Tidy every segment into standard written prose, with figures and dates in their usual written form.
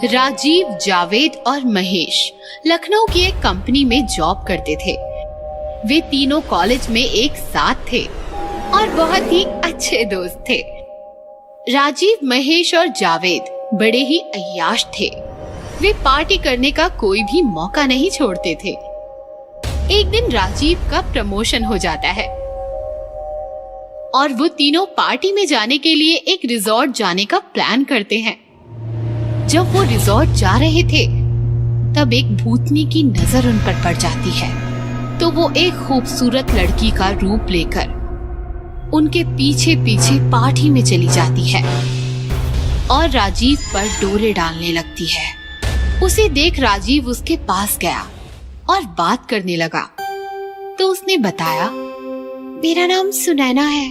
राजीव, जावेद और महेश लखनऊ की एक कंपनी में जॉब करते थे। वे तीनों कॉलेज में एक साथ थे और बहुत ही अच्छे दोस्त थे। राजीव, महेश और जावेद बड़े ही अय्याश थे। वे पार्टी करने का कोई भी मौका नहीं छोड़ते थे। एक दिन राजीव का प्रमोशन हो जाता है और वो तीनों पार्टी में जाने के लिए एक रिजॉर्ट जाने का प्लान करते हैं। जब वो रिजॉर्ट जा रहे थे तब एक भूतनी की नजर उन पर पड़ जाती है, तो वो एक खूबसूरत लड़की का रूप लेकर उनके पीछे पीछे पार्टी में चली जाती है और राजीव पर डोरे डालने लगती है। उसे देख राजीव उसके पास गया और बात करने लगा। तो उसने बताया, मेरा नाम सुनैना है,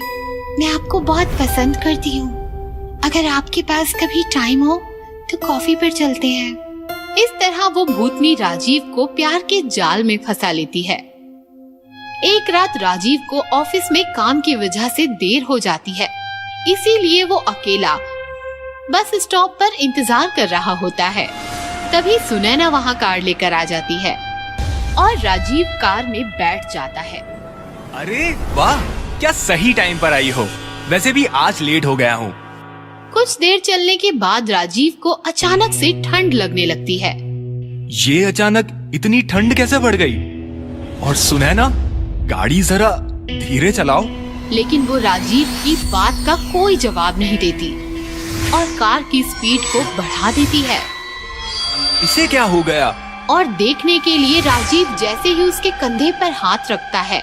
मैं आपको बहुत पसंद करती हूँ। अगर आपके पास कभी टाइम हो तो कॉफी पर चलते हैं। इस तरह वो भूतनी राजीव को प्यार के जाल में फंसा लेती है। एक रात राजीव को ऑफिस में काम की वजह से देर हो जाती है, इसीलिए वो अकेला बस स्टॉप पर इंतजार कर रहा होता है। तभी सुनैना वहाँ कार लेकर आ जाती है और राजीव कार में बैठ जाता है। अरे वाह, क्या सही टाइम पर आई हो। वैसे भी आज लेट हो गया हूँ। कुछ देर चलने के बाद राजीव को अचानक से ठंड लगने लगती है। ये अचानक इतनी ठंड कैसे बढ़ गई? और सुनैना, गाड़ी जरा धीरे चलाओ। लेकिन वो राजीव की बात का कोई जवाब नहीं देती और कार की स्पीड को बढ़ा देती है। इसे क्या हो गया? और देखने के लिए राजीव जैसे ही उसके कंधे पर हाथ रखता है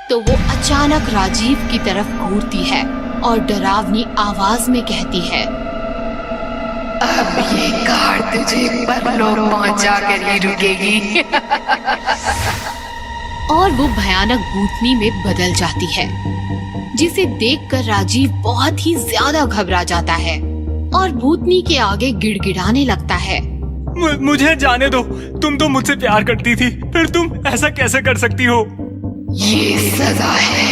तो वो अचानक राजीव की तरफ घूरती है और डरावनी आवाज में कहती है, अब ये कार तुझे परलोक पहुंचा कर ही रुकेगी। और वो भयानक भूतनी में बदल जाती है, जिसे देखकर राजीव बहुत ही ज्यादा घबरा जाता है और भूतनी के आगे गिड़गिड़ाने लगता है। मुझे जाने दो, तुम तो मुझसे प्यार करती थी, फिर तुम ऐसा कैसे कर सकती हो? ये सजा है,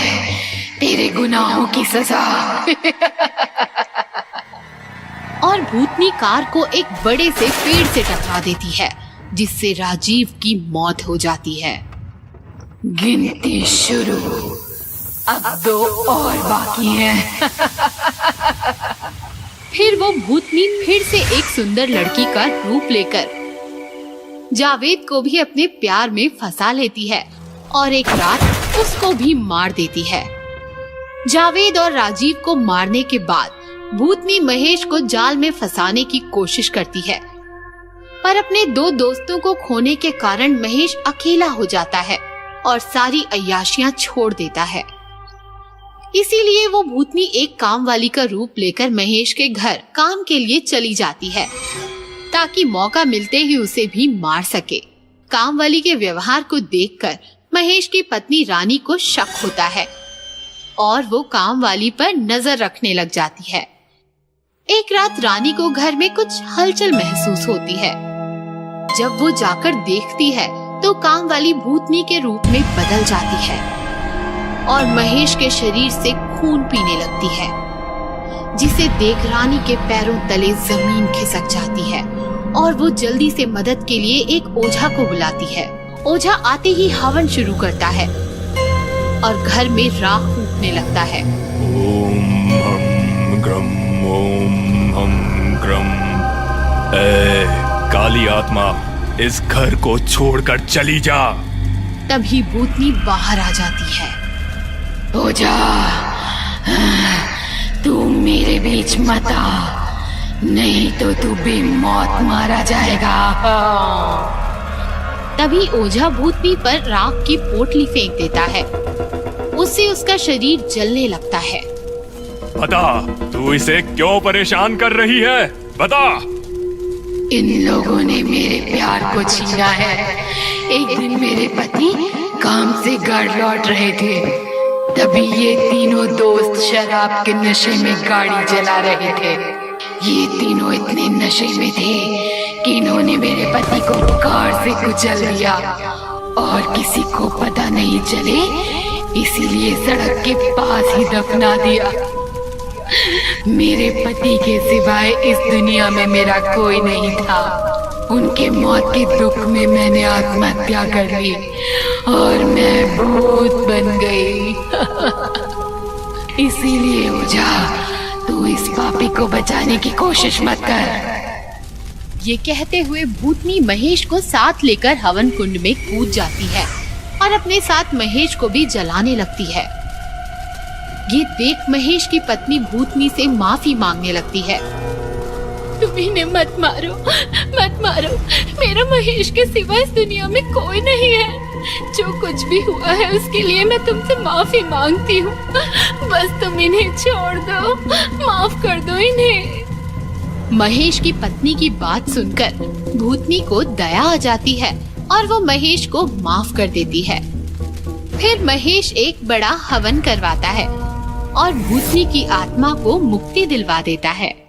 तेरे गुनाहों की सजा। और भूतनी कार को एक बड़े से पेड़ से टकरा देती है, जिससे राजीव की मौत हो जाती है। गिनती शुरू, अब 2 और बाकी हैं। फिर वो भूतनी फिर से एक सुंदर लड़की का रूप लेकर जावेद को भी अपने प्यार में फंसा लेती है और एक रात उसको भी मार देती है। जावेद और राजीव को मारने के बाद भूतनी महेश को जाल में फंसाने की कोशिश करती है, पर अपने 2 दोस्तों को खोने के कारण महेश अकेला हो जाता है और सारी अय्याशियां छोड़ देता है। इसीलिए वो भूतनी एक काम वाली का रूप लेकर महेश के घर काम के लिए चली जाती है, ताकि मौका मिलते ही उसे भी मार सके। काम वाली के व्यवहार को देखकर महेश की पत्नी रानी को शक होता है और वो काम वाली पर नजर रखने लग जाती है। एक रात रानी को घर में कुछ हलचल महसूस होती है। जब वो जाकर देखती है तो काम वाली भूतनी के रूप में बदल जाती है और महेश के शरीर से खून पीने लगती है, जिसे देख रानी के पैरों तले जमीन खिसक जाती है और वो जल्दी से मदद के लिए एक ओझा को बुलाती है। ओझा आते ही हवन शुरू करता है और घर में राख फूटने लगता है। ओम हम ग्रम, ओम हम ग्रम। ए काली आत्मा, इस घर को छोड़कर चली जा। तभी भूतनी बाहर आ जाती है। ओझा, तू मेरे बीच मत आ, नहीं तो तू बेमौत मारा जाएगा। तभी ओझा भूतनी पर राख की पोटली फेंक देता है। उससे उसका शरीर जलने लगता है। बता, तू इसे क्यों परेशान कर रही है? बता। इन लोगों ने मेरे प्यार को छीना है। एक दिन मेरे पति काम से घर लौट रहे थे, तभी ये तीनों दोस्त शराब के नशे में गाड़ी चला रहे थे। ये तीनों इतने नशे में थे कि इन्होंने मेरे पति को कार से कुचल दिया और किसी को पता नहीं चले, इसीलिए सड़क के पास ही दफना दिया। मेरे पति के सिवाय इस दुनिया में मेरा कोई नहीं था। उनके मौत के दुख में मैंने आत्महत्या कर ली और मैं भूत बन गई। इसीलिए ओझा, तू इस पापी को बचाने की कोशिश मत कर। ये कहते हुए भूतनी महेश को साथ लेकर हवन कुंड में कूद जाती है और अपने साथ महेश को भी जलाने लगती है। ये देख महेश की पत्नी भूतनी से माफी मांगने लगती है। तुम इन्हें मत मारो, मत मारो। मेरा महेश के सिवा इस दुनिया में कोई नहीं है। जो कुछ भी हुआ है उसके लिए मैं तुमसे माफी मांगती हूँ। बस तुम इन्हें छोड़ दो, माफ कर दो इन्हें। महेश की पत्नी की बात सुनकर भूतनी को दया आ जाती है और वो महेश को माफ कर देती है। फिर महेश एक बड़ा हवन करवाता है और भूतनी की आत्मा को मुक्ति दिलवा देता है।